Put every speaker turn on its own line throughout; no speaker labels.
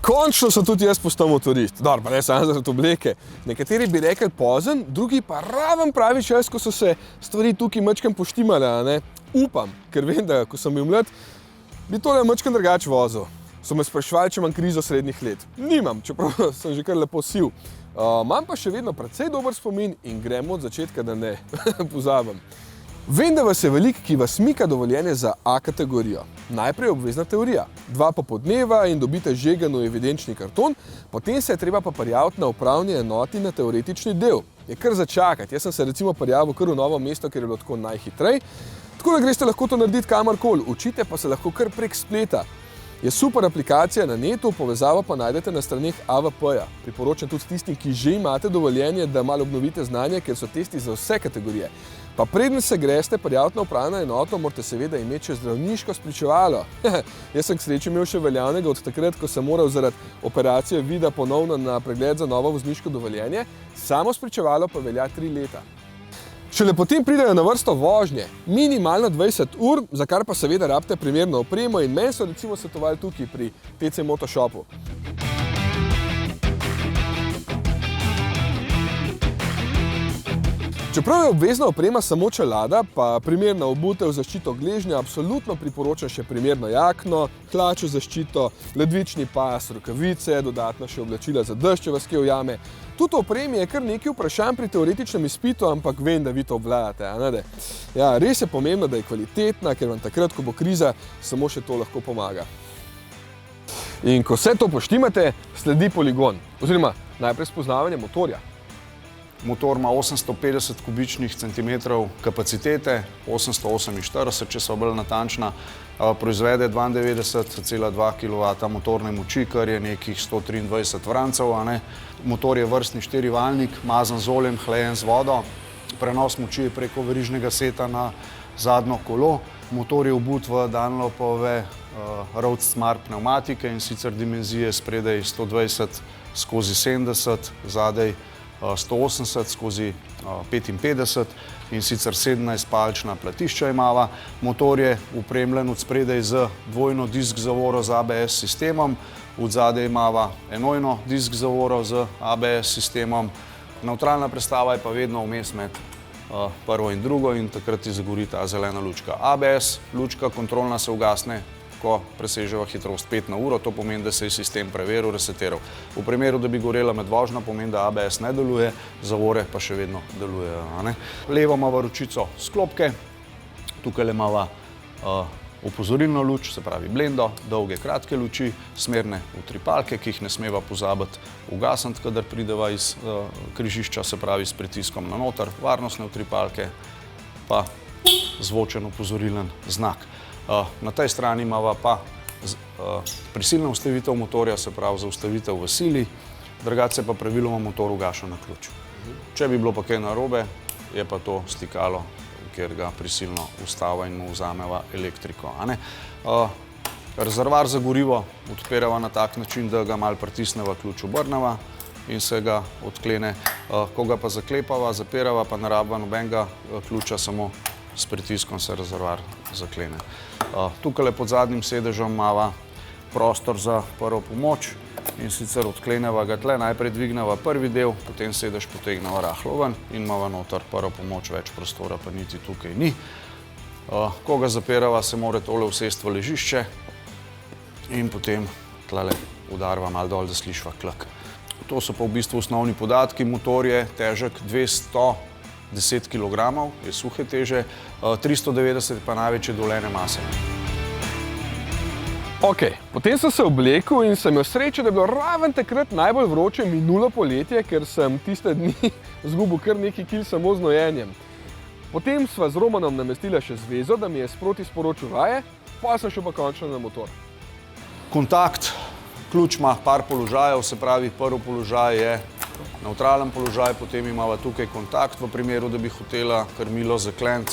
Končno sem tudi jaz postal motorist. Dobro, pa ne samo zaradi obleke. Nekateri bi rekli pozen, drugi pa raven pravi čas, ko so se stvari tukaj mačkam poštimale, a ne? Upam, ker vem, da ko sem bil mlad, bi tole mačkam drugače vozil. So me spraševali, če imam krizo srednjih let. Nimam, čeprav sem že kar lepo siv. Imam pa še vedno precej dober spomin in gremo od začetka, da ne pozabim. Vem, da vas je veliko, ki vas mika dovoljenje za A kategorijo. Najprej obvezna teorija. 2 popoldneva in dobite žegano evidenčni karton, potem se je treba pa prijaviti na upravni enoti na teoretični del. Je kar začakati. Jaz sem se recimo prijavil kar v Novo mesto, ker je bilo tako najhitrej. Tako da greste lahko to narediti kamorkoli, učite pa se lahko kar prek spleta. Je super aplikacija na netu, povezavo pa najdete na straneh AVP-ja. Priporočam tudi tistim, ki že imate dovoljenje, da malo obnovite znanje, ker so testi za vse kategorije. Pa preden se greste prijaviti na upravno enoto, morate seveda imeti še zdravniško spričevalo. Jaz sem k sreči imel še veljavnega od takrat, ko sem moral zaradi operacije vida ponovno na pregled za novo vozniško dovoljenje, samo spričevalo pa velja 3 leta. Šele potem pridejo na vrsto vožnje, minimalno 20 ur, za kar pa seveda rabite primerno opremo in meni so recimo svetovali tukaj pri TC Motoshopu. Čeprav je obvezna oprema samo čelada, pa primerna obutev, zaščito gležnja, absolutno priporočam še primerno jakno, hlačo zaščito, ledvični pas, rokavice, dodatno še oblačila za dež, če vas kje ujame. Tudi o opremi je kar nekaj vprašanj pri teoretičnem izpitu, ampak vem, da vi to obvladate, a ne? Ja, res je pomembno, da je kvalitetna, ker vam takrat, ko bo kriza, samo še to lahko pomaga. In ko vse to poštimate, sledi poligon, oziroma najprej spoznavanje motorja.
Motor ima 850 kubičnih centimetrov kapacitete, 848, če so bolj natančna, proizvede 92,2 kW motorne moči, kar je nekih 123 vrancev. Motor je vrstni 4-valjnik, mazan z oljem, hlajen z vodo, prenos moči je preko verižnega seta na zadnjo kolo. Motor je obut v Dunlopove Road Smart pnevmatike in sicer dimenzije spredaj 120/70, zadaj 180/55 in sicer 17-palčna platišča imava. Motor je upremljen od spredaj z dvojno disk zavoro z ABS sistemom, od zadaj imava enojno disk zavoro z ABS sistemom. Nevtralna prestava je pa vedno vmes med prvo in drugo in takrat ti zagori ta zelena lučka. ABS lučka kontrolna se ugasne, ko preseževa hitrost 5 na uro, to pomeni, da se je sistem preveril, resetiral. V primeru, da bi gorela med vožnjo, pomeni, da ABS ne deluje, zavore pa še vedno delujejo. Levo imava ročico sklopke, tukaj imava opozorilno luč, se pravi blendo, dolge, kratke luči, smerne utripalke, ki jih ne smeva pozabiti ugasniti, kadar prideva iz križišča, se pravi s pritiskom na noter, varnostne utripalke, pa zvočen opozorilen znak. Na tej strani imava pa prisilna ustavitev motorja, se pravi za ustavitev v sili, drugače pa praviloma motor ugaša na ključ. Če bi bilo pa kaj narobe, je pa to stikalo, kjer ga prisilno ustava in mu vzameva elektriko. Rezervoar za gorivo odpirava na tak način, da ga malo pritisneva, ključ obrneva in se ga odklene. Ko ga pa zaklepava, zapirava, pa ne rabva nobenega ključa, samo s pritiskom se rezervoar zaklene. Tukaj pod zadnjim sedežem imava prostor za prvo pomoč in sicer odkleneva ga tle, najprej dvigneva prvi del, potem sedež potegneva rahlo ven in imava noter prvo pomoč, več prostora pa niti tukaj ni. Ko ga zapirava, se mora tole usesti v ležišče in potem tlele udarva malo dol, da slišva klak. To so pa v bistvu osnovni podatki. Motor je težek 210 kg, je suhe teže, 390 pa največje dovoljene mase.
Ok, potem sem se oblekel in sem imel srečo, da je bilo raven takrat najbolj vroče minulo poletje, ker sem tiste dni zgubil kar nekaj kil samo z nojenjem. Potem sva z Romanom namestila še zvezo, da mi je sproti sporočil vaje, pa sem šel pa končno na motor.
Kontakt, ključ ima par položajev, se pravi prvi položaj je nevtralen položaj, potem imava tukaj kontakt, v primeru, da bi hotela krmilo zakleniti,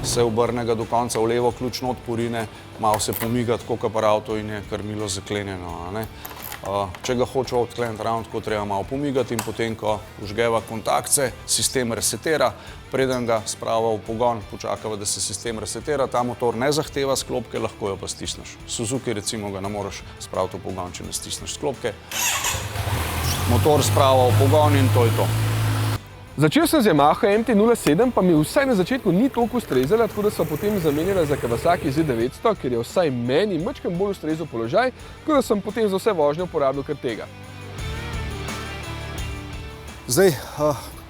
se obrne ga do konca v levo, ključ not porine, malo se pomiga tako kot pri avtu in je krmilo zaklenjeno. Če ga hočeva odkleniti ravno tako, treba malo pomigati in potem, ko vžgeva kontakte, sistem resetira. Preden ga sprava v pogon, počakava, da se sistem resetira. Ta motor ne zahteva sklopke, lahko jo pa stisneš. Suzuki recimo ga ne moreš spraviti v pogon, če ne stisneš sklopke. Motor sprava v pogon in to je to.
Začel sem z Yamaha MT-07, pa mi vsaj na začetku ni toliko ustrezala, tako da sem potem zamenjala za Kawasaki Z900, ker je vsaj meni majčkeno bolj ustrezal položaj, tako da sem potem za vse vožnje uporabil kar tega.
Zdaj,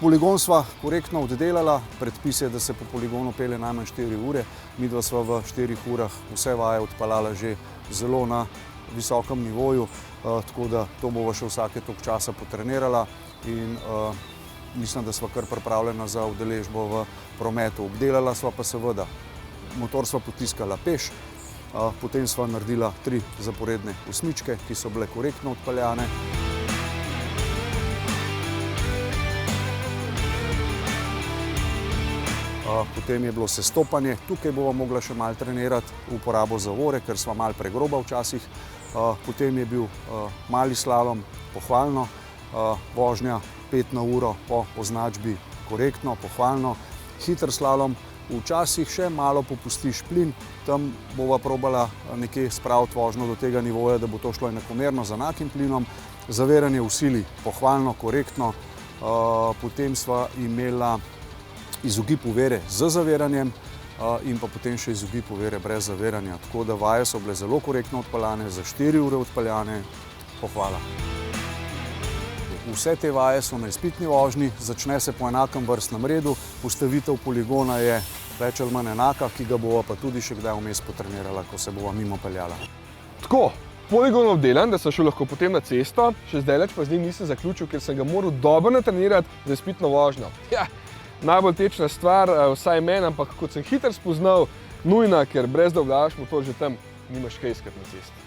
poligon sva korektno oddelala, predpis je, da se po poligonu pelje najmanj 4 ure. Midva sva v 4 urah vse vaje odpeljala že zelo na visokem nivoju, tako da to bova še vsake toliko časa potrenirala in mislim, da sva kar pripravljena za udeležbo v prometu. Obdelala sva pa seveda, motor sva potiskala peš, potem sva naredila 3 zaporedne osmičke, ki so bile korektno odpeljane. Potem je bilo sestopanje, tukaj bova mogla še malo trenirati uporabo zavore, ker sva malo pregroba včasih. Potem je bil mali slalom, pohvalno, vožnja 5 na uro po označbi korektno, pohvalno. Hiter slalom, včasih še malo popustiš plin, tam bova probala nekje spraviti vožnjo do tega nivoja, da bo to šlo enakomerno z enakim plinom. Zaviranje v sili, pohvalno, korektno. Potem sva imela izogib uvere z zaviranjem in pa potem še izogib uvere brez zaviranja. Tako da vaje so bile zelo korektno odpeljane, za 4 ure odpeljane, pohvala. Vse te vaje so na izpitni vožnji, začne se po enakem vrstnem redu, postavitev poligona je več ali manj enaka, ki ga bova pa tudi še kdaj vmes potrenirala, ko se bova mimo peljala.
Tako, poligon obdelan, da sem šel lahko potem na cesto, še zdajleč pa z njim nisem zaključil, ker sem ga moral dobro natrenirati za izpitno vožnjo. Ja, najbolj tečna stvar, vsaj meni, ampak kot sem hitro spoznal, nujna, ker brez da obvladaš motor že tam, nimaš kaj iskati na cesti.